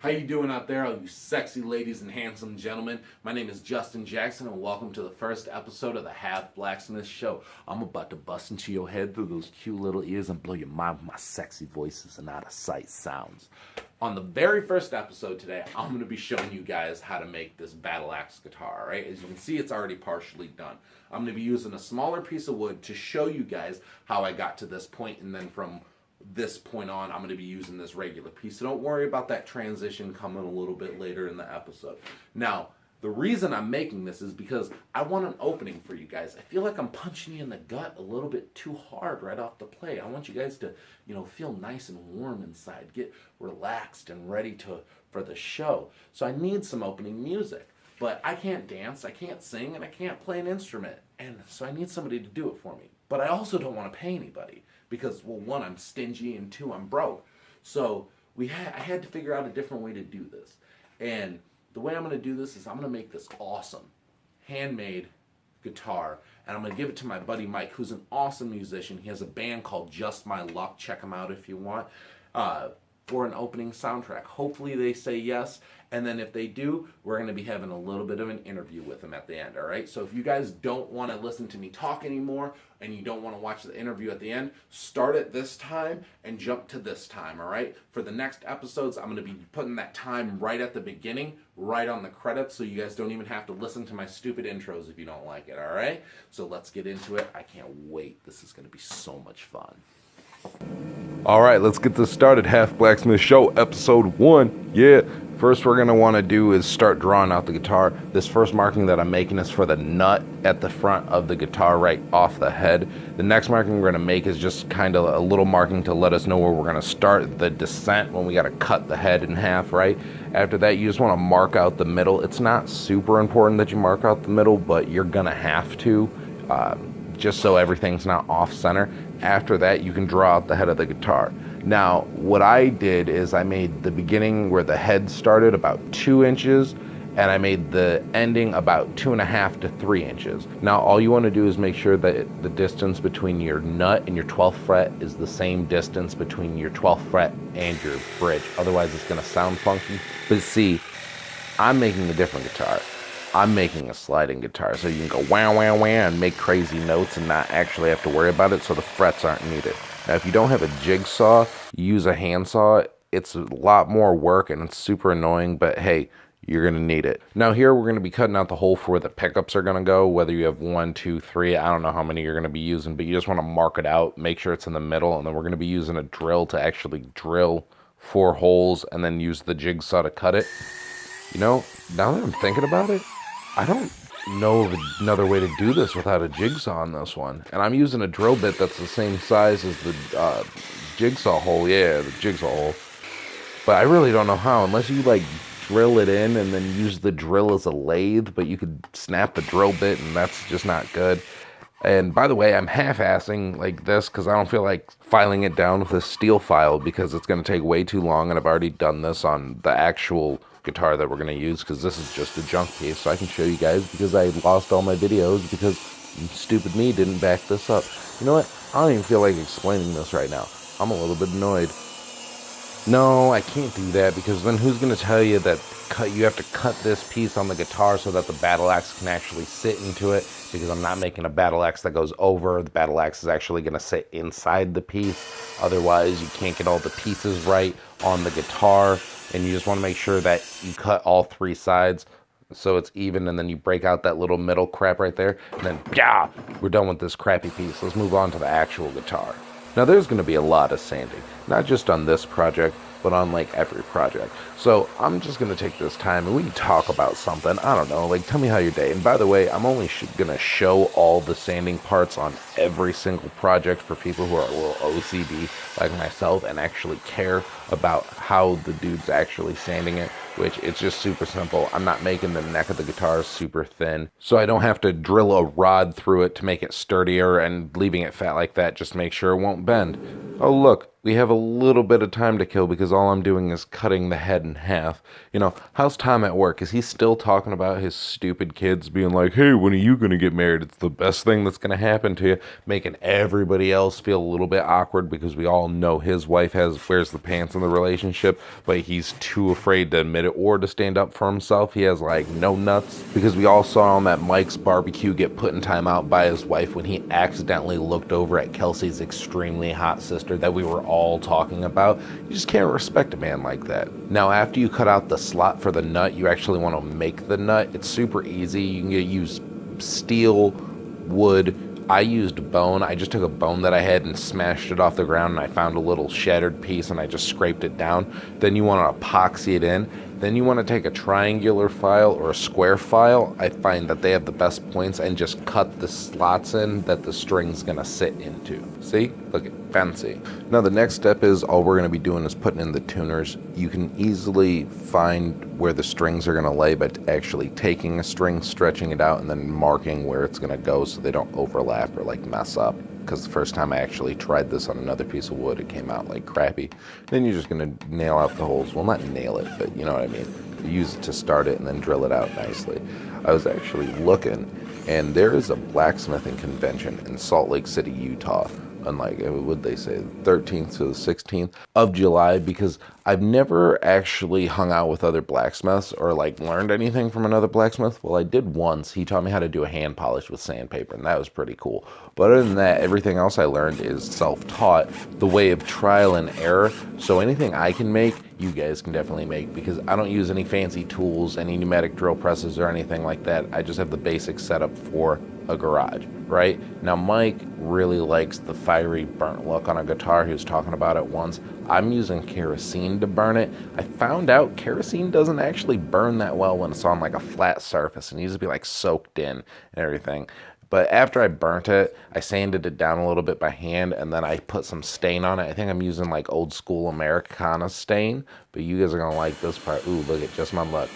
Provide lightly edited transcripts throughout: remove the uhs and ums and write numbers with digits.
How you doing out there, all you sexy ladies and handsome gentlemen? My name is Justin Jackson, and welcome to the first episode of the Half Blacksmith Show. I'm about to bust into your head through those cute little ears and blow your mind with my sexy voices and out-of-sight sounds. On the very first episode today, I'm going to be showing you guys how to make this battle axe guitar, right? As you can see, it's already partially done. I'm going to be using a smaller piece of wood to show you guys how I got to this point, and then from this point on, I'm going to be using this regular piece. So don't worry about that transition coming a little bit later in the episode. Now, the reason I'm making this is because I want an opening for you guys. I feel like I'm punching you in the gut a little bit too hard right off the plate. I want you guys to, feel nice and warm inside, get relaxed and ready for the show. So I need some opening music. But I can't dance, I can't sing, and I can't play an instrument. And so I need somebody to do it for me. But I also don't want to pay anybody. Because, well, one, I'm stingy, and two, I'm broke. So I had to figure out a different way to do this. And the way I'm going to do this is I'm going to make this awesome, handmade guitar. And I'm going to give it to my buddy Mike, who's an awesome musician. He has a band called Just My Luck. Check him out if you want. For an opening soundtrack. Hopefully they say yes, and then if they do, we're going to be having a little bit of an interview with them at the end, all right? So if you guys don't want to listen to me talk anymore, and you don't want to watch the interview at the end, start at this time and jump to this time, all right? For the next episodes, I'm going to be putting that time right at the beginning, right on the credits, so you guys don't even have to listen to my stupid intros if you don't like it, all right? So let's get into it. I can't wait. This is going to be so much fun. All right, let's get this started. Half Blacksmith Show, episode 1. Yeah. First, we're going to want to do is start drawing out the guitar. This first marking that I'm making is for the nut at the front of the guitar right off the head. The next marking we're going to make is just kind of a little marking to let us know where we're going to start the descent when we got to cut the head in half, right? After that, you just want to mark out the middle. It's not super important that you mark out the middle, but you're going to have to, just so everything's not off center. After that, you can draw out the head of the guitar. Now, what I did is I made the beginning where the head started about 2 inches, and I made the ending about 2.5 to 3 inches. Now, all you want to do is make sure that the distance between your nut and your 12th fret is the same distance between your 12th fret and your bridge. Otherwise, it's going to sound funky. But see, I'm making a different guitar. I'm making a sliding guitar, so you can go wah, wah, wah, and make crazy notes and not actually have to worry about it, so the frets aren't needed. Now, if you don't have a jigsaw, you use a handsaw. It's a lot more work, and it's super annoying, but hey, you're going to need it. Now, here we're going to be cutting out the hole for where the pickups are going to go, whether you have 1, 2, 3. I don't know how many you're going to be using, but you just want to mark it out, make sure it's in the middle, and then we're going to be using a drill to actually drill 4 holes and then use the jigsaw to cut it. Now that I'm thinking about it, I don't know of another way to do this without a jigsaw on this one. And I'm using a drill bit that's the same size as the jigsaw hole. Yeah, the jigsaw hole. But I really don't know how, unless you drill it in and then use the drill as a lathe, but you could snap the drill bit and that's just not good. And by the way, I'm half-assing like this because I don't feel like filing it down with a steel file because it's going to take way too long, and I've already done this on the actual guitar that we're going to use because this is just a junk piece, so I can show you guys because I lost all my videos because stupid me didn't back this up. You know what? I don't even feel like explaining this right now. I'm a little bit annoyed. No, I can't do that because then who's going to tell you that you have to cut this piece on the guitar so that the battle axe can actually sit into it, because I'm not making a battle axe that goes over. The battle axe is actually going to sit inside the piece. Otherwise, you can't get all the pieces right on the guitar, and you just want to make sure that you cut all 3 sides so it's even, and then you break out that little middle crap right there, and then, yeah, we're done with this crappy piece. Let's move on to the actual guitar. Now, there's going to be a lot of sanding, not just on this project, but on every project. So I'm just going to take this time and we can talk about something. I don't know, tell me how your day. And by the way, I'm only going to show all the sanding parts on every single project for people who are a little OCD like myself and actually care about how the dude's actually sanding it, which it's just super simple. I'm not making the neck of the guitar super thin, so I don't have to drill a rod through it to make it sturdier and leaving it fat like that just to make sure it won't bend. Oh look, we have a little bit of time to kill because all I'm doing is cutting the head in half. You know, how's Tom at work? Is he still talking about his stupid kids being like, hey, when are you going to get married? It's the best thing that's going to happen to you. Making everybody else feel a little bit awkward because we all know his wife wears the pants in the relationship, but he's too afraid to admit it or to stand up for himself. He has like no nuts because we all saw him at Mike's barbecue get put in timeout by his wife when he accidentally looked over at Kelsey's extremely hot sister that we were all talking about. You just can't respect a man like that. Now, after you cut out the slot for the nut, you actually want to make the nut. It's super easy. You can use steel, wood. I used bone. I just took a bone that I had and smashed it off the ground, and I found a little shattered piece and I just scraped it down. Then you want to epoxy it in. Then you want to take a triangular file or a square file. I find that they have the best points, and just cut the slots in that the string's going to sit into. See? Look at fancy. Now the next step is all we're going to be doing is putting in the tuners. You can easily find where the strings are going to lay by actually taking a string, stretching it out, and then marking where it's going to go so they don't overlap or like mess up. Because the first time I actually tried this on another piece of wood, it came out like crappy. Then you're just going to nail out the holes. Well, not nail it, but you know what I mean. You use it to start it and then drill it out nicely. I was actually looking, and there is a blacksmithing convention in Salt Lake City, Utah. Unlike, would they say, 13th to the 16th of July, because I've never actually hung out with other blacksmiths or like learned anything from another blacksmith. Well, I did once. He taught me how to do a hand polish with sandpaper, and that was pretty cool. But other than that, everything else I learned is self-taught, the way of trial and error. So anything I can make, you guys can definitely make, because I don't use any fancy tools, any pneumatic drill presses or anything like that. I just have the basic setup for a garage, right? Now, Mike really likes the fiery burnt look on a guitar. He was talking about it once. I'm using kerosene to burn it. I found out kerosene doesn't actually burn that well when it's on like a flat surface. It needs to be like soaked in and everything. But after I burnt it, I sanded it down a little bit by hand, and then I put some stain on it. I think I'm using like old school Americana stain, but you guys are gonna like this part. Ooh, look at Just My Luck.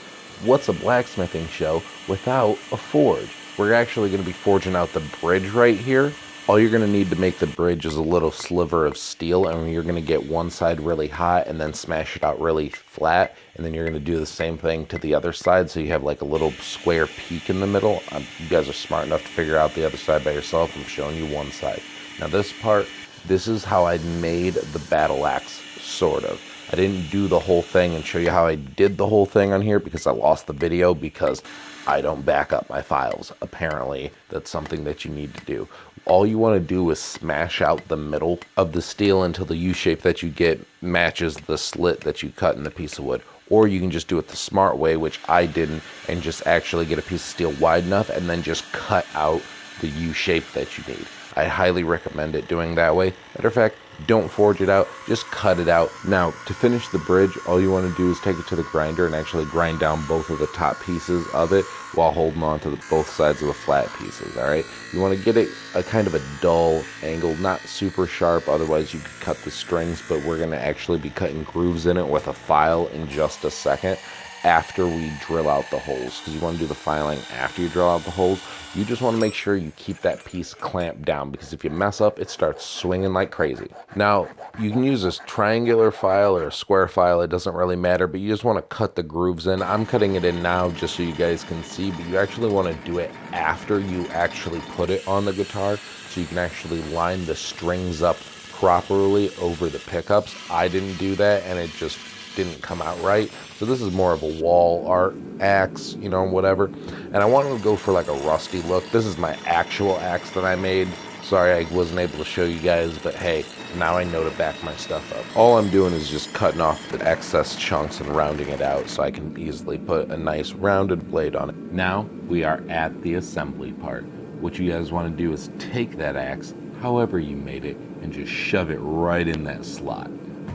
What's a blacksmithing show without a forge? We're actually going to be forging out the bridge right here. All you're going to need to make the bridge is a little sliver of steel, and you're going to get one side really hot and then smash it out really flat, and then you're going to do the same thing to the other side so you have like a little square peak in the middle. You guys are smart enough to figure out the other side by yourself. I'm showing you one side. Now this part, this is how I made the battle axe, sort of. I didn't do the whole thing and show you how I did the whole thing on here because I lost the video because I don't back up my files. Apparently, that's something that you need to do. All you want to do is smash out the middle of the steel until the U-shape that you get matches the slit that you cut in the piece of wood. Or you can just do it the smart way, which I didn't, and just actually get a piece of steel wide enough and then just cut out the U-shape that you need. I highly recommend it doing that way. Matter of fact, don't forge it out, just cut it out. Now, to finish the bridge, all you want to do is take it to the grinder and actually grind down both of the top pieces of it while holding on to both sides of the flat pieces, all right? You want to get it a kind of a dull angle, not super sharp, otherwise you could cut the strings, but we're going to actually be cutting grooves in it with a file in just a second after we drill out the holes, because you want to do the filing after you drill out the holes. You just want to make sure you keep that piece clamped down, because if you mess up, it starts swinging like crazy. Now, you can use this triangular file or a square file, it doesn't really matter, but you just want to cut the grooves in. I'm cutting it in now just so you guys can see, but you actually want to do it after you actually put it on the guitar, so you can actually line the strings up properly over the pickups. I didn't do that, and it just didn't come out right. So this is more of a wall art axe, you know, whatever. And I wanted to go for like a rusty look. This is my actual axe that I made. Sorry I wasn't able to show you guys, but hey, now I know to back my stuff up. All I'm doing is just cutting off the excess chunks and rounding it out so I can easily put a nice rounded blade on it. Now we are at the assembly part. What you guys want to do is take that axe, however you made it, and just shove it right in that slot.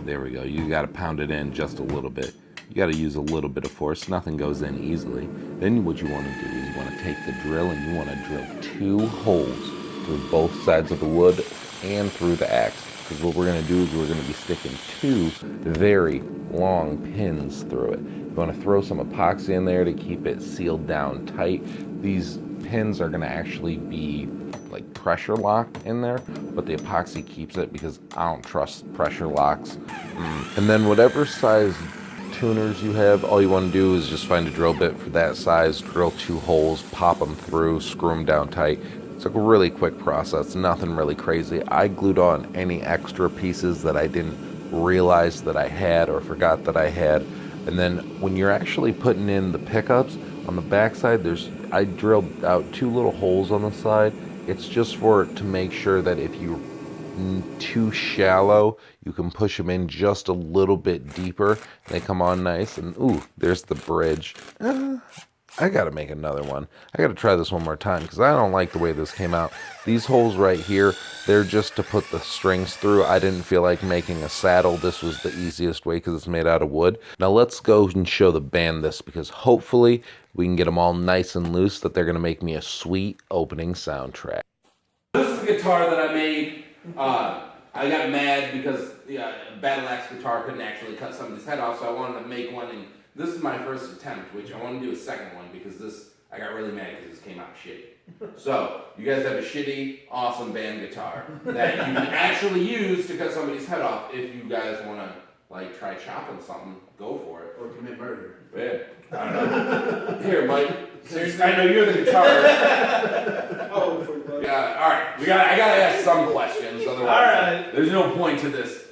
There we go. You got to pound it in just a little bit. You got to use a little bit of force. Nothing goes in easily. Then what you want to do is you want to take the drill and you want to drill 2 holes through both sides of the wood and through the axe. Because what we're going to do is we're going to be sticking 2 very long pins through it. You want to throw some epoxy in there to keep it sealed down tight. These pins are gonna actually be like pressure locked in there, but the epoxy keeps it because I don't trust pressure locks. And then whatever size tuners you have, all you want to do is just find a drill bit for that size, drill 2 holes, pop them through, screw them down tight. It's like a really quick process, nothing really crazy. I glued on any extra pieces that I didn't realize that I had or forgot that I had. And then when you're actually putting in the pickups on the backside, I drilled out 2 little holes on the side. It's just to make sure that if you're too shallow, you can push them in just a little bit deeper. They come on nice. And ooh, there's the bridge. I gotta make another one. I gotta try this one more time because I don't like the way this came out. These holes right here, they're just to put the strings through. I didn't feel like making a saddle. This was the easiest way because it's made out of wood. Now let's go and show the band this because hopefully we can get them all nice and loose that they're gonna make me a sweet opening soundtrack. This is a guitar that I made. I got mad because the Battle Axe guitar couldn't actually cut somebody's head off, so I wanted to make one, and this is my first attempt, which I want to do a second one because I got really mad because this came out shitty. So, you guys have a shitty, awesome band guitar that you can actually use to cut somebody's head off if you guys want to, like, try chopping something, go for it. Or commit murder. Yeah, I don't know. Here, Mike, seriously, I know you're the guitarist. Oh, for God. Yeah, alright, I gotta ask some questions, otherwise there's no point to this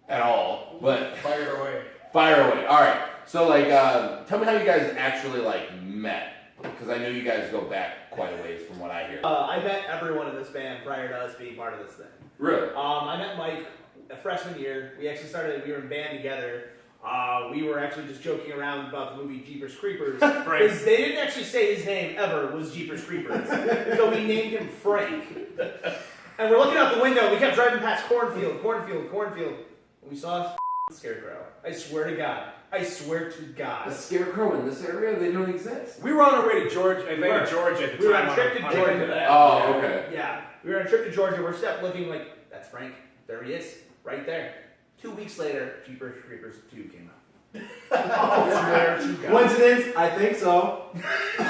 at all, but Fire away. fire away. Alright, so like, tell me how you guys actually like met, because I know you guys go back quite a ways from what I hear. I met everyone in this band prior to us being part of this thing. Really? I met Mike a freshman year. We were in band together. We were actually just joking around about the movie Jeepers Creepers. Because they didn't actually say his name ever was Jeepers Creepers. So we named him Frank. And we're looking out the window. We kept driving past cornfield. And we saw a scarecrow. I swear to God. A scarecrow in this area? They don't exist. We were on our way to Georgia, Atlanta, Georgia at the time. We were on a trip to Georgia. Oh, okay. Yeah. We were on a trip to Georgia. We're stepped looking like, that's Frank. There he is. Right there. 2 weeks later, Jeepers Creepers 2 came out. Coincidence? I think so. What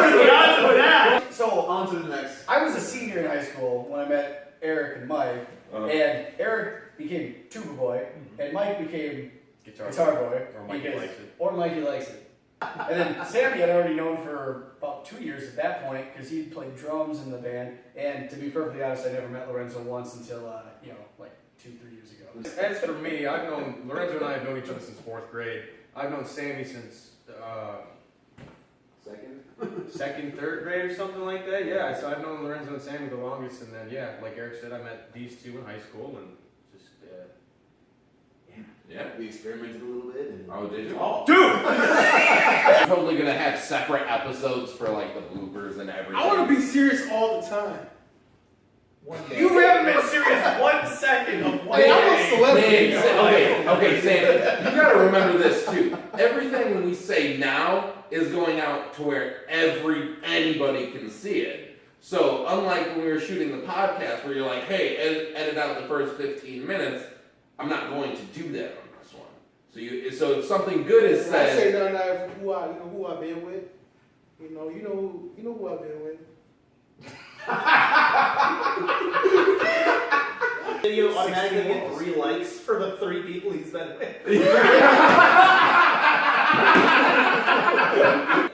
are the odds of that? So, on to the next. I was a senior in high school when I met Eric and Mike. And Eric became tuba boy, and Mike became guitar boy. Or Mikey likes it. And then Sammy I'd already known for about 2 years at that point because he'd played drums in the band. And to be perfectly honest, I never met Lorenzo once until, like 2-3 years ago. As for me, Lorenzo and I have known each other since 4th grade. I've known Sammy since second, 3rd grade or something like that. Yeah, so I've known Lorenzo and Sammy the longest, and then like Eric said, I met these two in high school, and just Yeah. We experimented a little bit. And Oh, did you? Oh. Dude! Totally gonna have separate episodes for like the bloopers and everything. I want to be serious all the time. One day. You haven't been serious 1 second of one Hey, day. I'm a celebrity. Okay, Sam, you gotta remember this too. Everything we say now is going out to where anybody can see it. So unlike when we were shooting the podcast where you're like, hey, edit out the first 15 minutes, I'm not going to do that on this one. So if something good is I say said, nothing out who I've been with. You know who I've been with. Video automatically get 3 likes for the 3 people he's been with.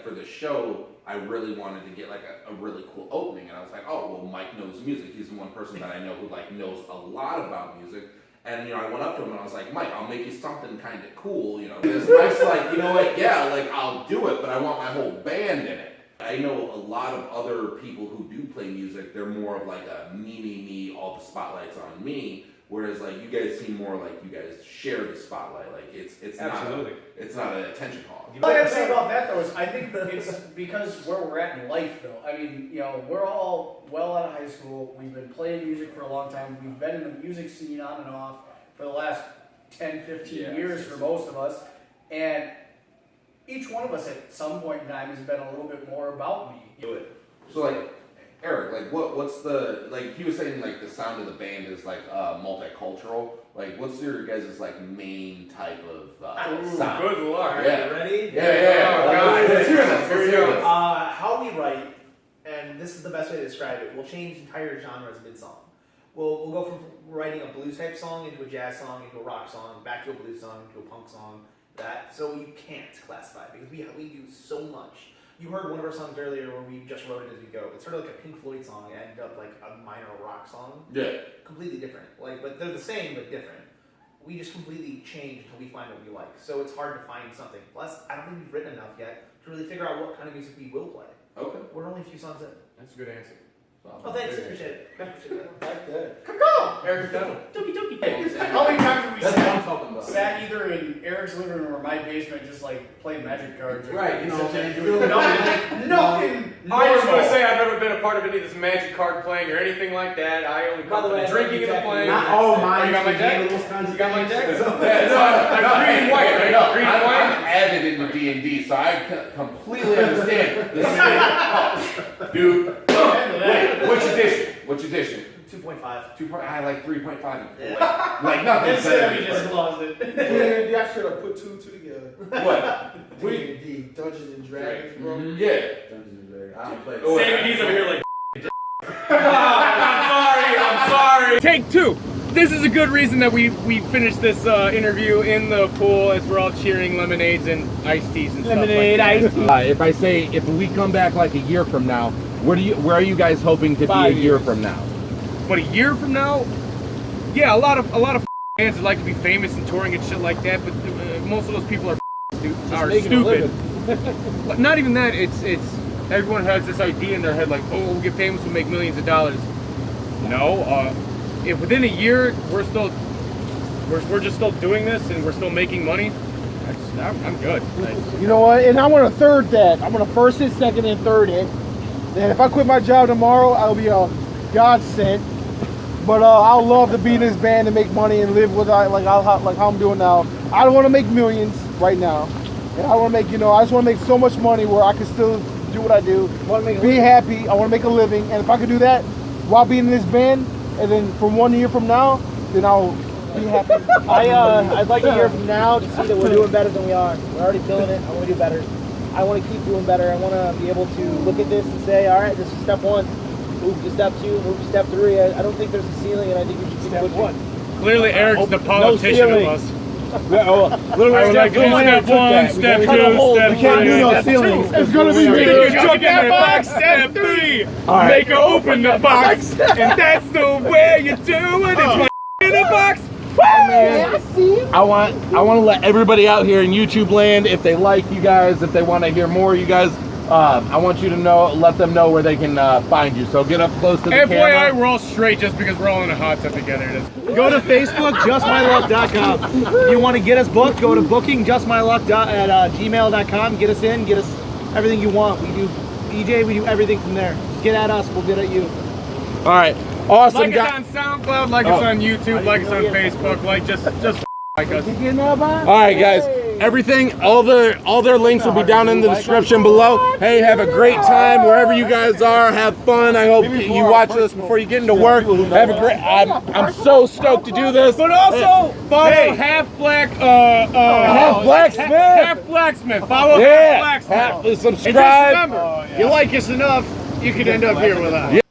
for the show, I really wanted to get like a really cool opening, and I was like, oh well, Mike knows music. He's the one person that I know who like knows a lot about music. And I went up to him and I was like, Mike, I'll make you something kind of cool, Because Mike's like, you know what? Yeah, like I'll do it, but I want my whole band in it. I know a lot of other people who do play music. They're more of like a me, all the spotlight's on me. Whereas like you guys seem more like you guys share the spotlight. Like it's Absolutely. It's not an attention hog. All I gotta say about that though is I think it's because where we're at in life though. I mean, we're all well out of high school. We've been playing music for a long time. We've been in the music scene on and off for the last 10, 15 years for most of us. And each one of us at some point in time has been a little bit more about me. So like Eric, like what's the like he was saying like the sound of the band is like multicultural. Like what's your guys' like main type of sound? good luck. Yeah. Ready? Yeah. Oh, God. Let's hear this. Here we go. How we this is the best way to describe it. We'll change entire genres mid-song. We'll go from writing a blues type song into a jazz song, into a rock song, back to a blues song, to a punk song. So you can't classify it because we do so much. You heard one of our songs earlier where we just wrote it as we go. It's sort of like a Pink Floyd song, and ended up like a minor rock song. Yeah. Completely different. But they're the same but different. We just completely change until we find what we like. So it's hard to find something. Plus, I don't think we've written enough yet to really figure out what kind of music we will play. Okay. We're only a few songs in. That's a good answer. Oh, thanks. Appreciate it. Like that. Eric Dunn. Dookie dookie. How many times have we That's what I'm talking about. sat either in Eric's living room or my basement just like playing magic cards? Or, Right, you know, exactly. and doing nothing. I just want to normal. say I've never been a part of any of this magic card playing or anything like that. I only By come the for way, the drinking and the playing. Not all Oh, mine. you got my deck? Those kinds of You got my things. deck? So- Green and white, right? No, Green and I'm white? avid into D&D, so I completely understand this thing. Dude, wait, which edition? Which edition? 2.5. I like 3.5. Yeah. Like nothing Instead, said. we just lost it. D&D, I should have put two together. What? D&D, Dungeons and Dragons, bro. Yeah. Dungeons and Dragons. I don't play. Oh, Sammy D's over here like. I'm sorry. Take two. This is a good reason that we finished this interview in the pool as we're all cheering lemonades and iced teas and Lemonade, stuff like iced that. If I say, if we come back like a year from now, where are you guys hoping to be 5 a year years. from now? But a year from now, yeah, a lot of fans would like to be famous and touring and shit like that. But most of those people are stupid. But not even that. It's everyone has this idea in their head like, oh, we'll get famous, we'll make millions of dollars. No, if within a year we're just still doing this and we're still making money, I'm good. You know what? And I want to third that. I'm going to first it, second, and third it. And if I quit my job tomorrow, I'll be a godsend. But I'll love to be in this band and make money and live with like how I'm doing now. I don't want to make millions right now. And I want to make, I just want to make so much money where I can still do what I do. Be happy. I want to make a living. And if I could do that while being in this band, and then from 1 year from now, then I'll be happy. I'd like a year from now to see that we're doing better than we are. We're already killing it. I want to do better. I want to keep doing better. I want to be able to look at this and say, all right, this is step 1. Move to step 2. Move to step 3. I don't think there's a ceiling, and I think we should keep pushing. Clearly, Eric's the politician of us. Literally, Step 1, step 2, step 3. We can't do no ceilings. It's gonna be Stick me. your junk in that box. Step 3. Make her open the box. And that's the way you do it. It's my in the box. I want to let everybody out here in YouTube land, if they like you guys, if they want to hear more of you guys, I want you to let them know where they can find you. So get up close to the FYI, camera. we're all straight just because we're all in a hot tub together. Go to Facebook, justmyluck.com. If you want to get us booked, go to bookingjustmyluck@gmail.com. Get us in, get us everything you want. We do DJ, we do everything from there. Just get at us, we'll get at you. All right, awesome Like guys. us on SoundCloud, like us on YouTube, like us on Facebook, just like us. All right, guys. Everything, all their links will be down in the description below. Hey, have a great time wherever you guys are. Have fun. I hope you watch this before you get into work. Have a great. I'm so stoked to do this. But also follow Half Blacksmith. Half Blacksmith. Follow Half Blacksmith. Subscribe. And just remember, you like us enough, you can end up here with us. Yeah.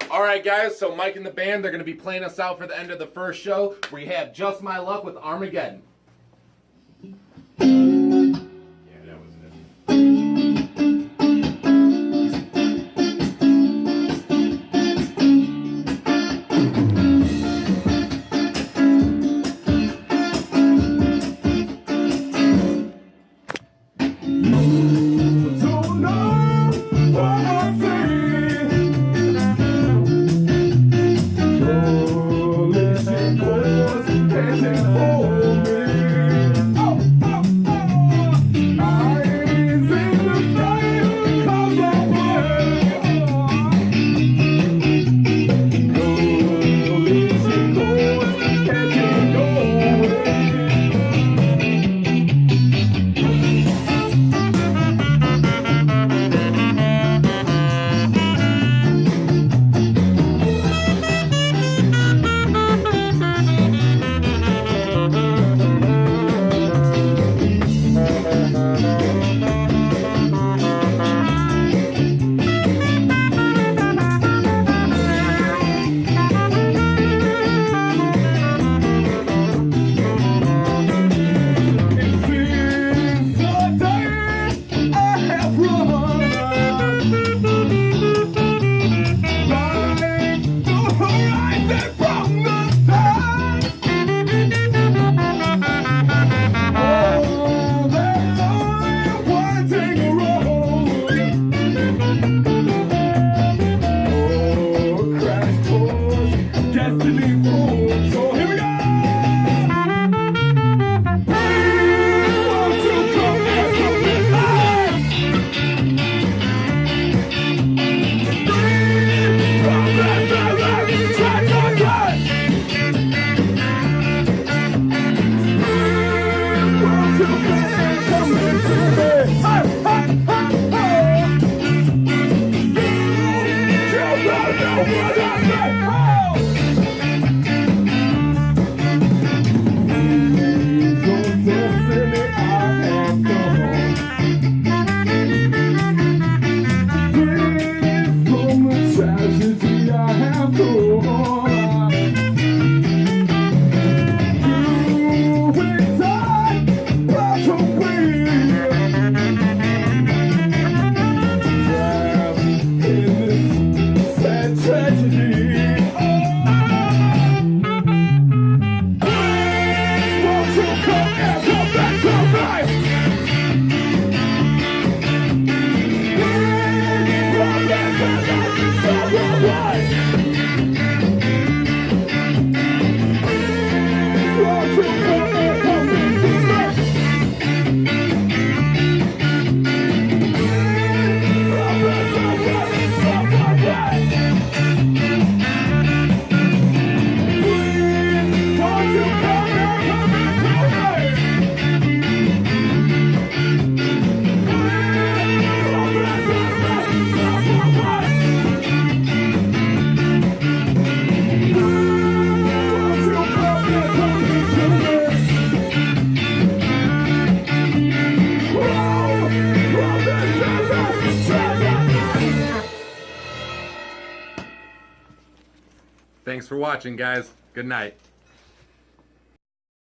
All right, guys. So Mike and the band, they're going to be playing us out for the end of the first show. We have Just My Luck with Armageddon. Listen, boys, dancing for me. Thanks for watching, guys. Good night.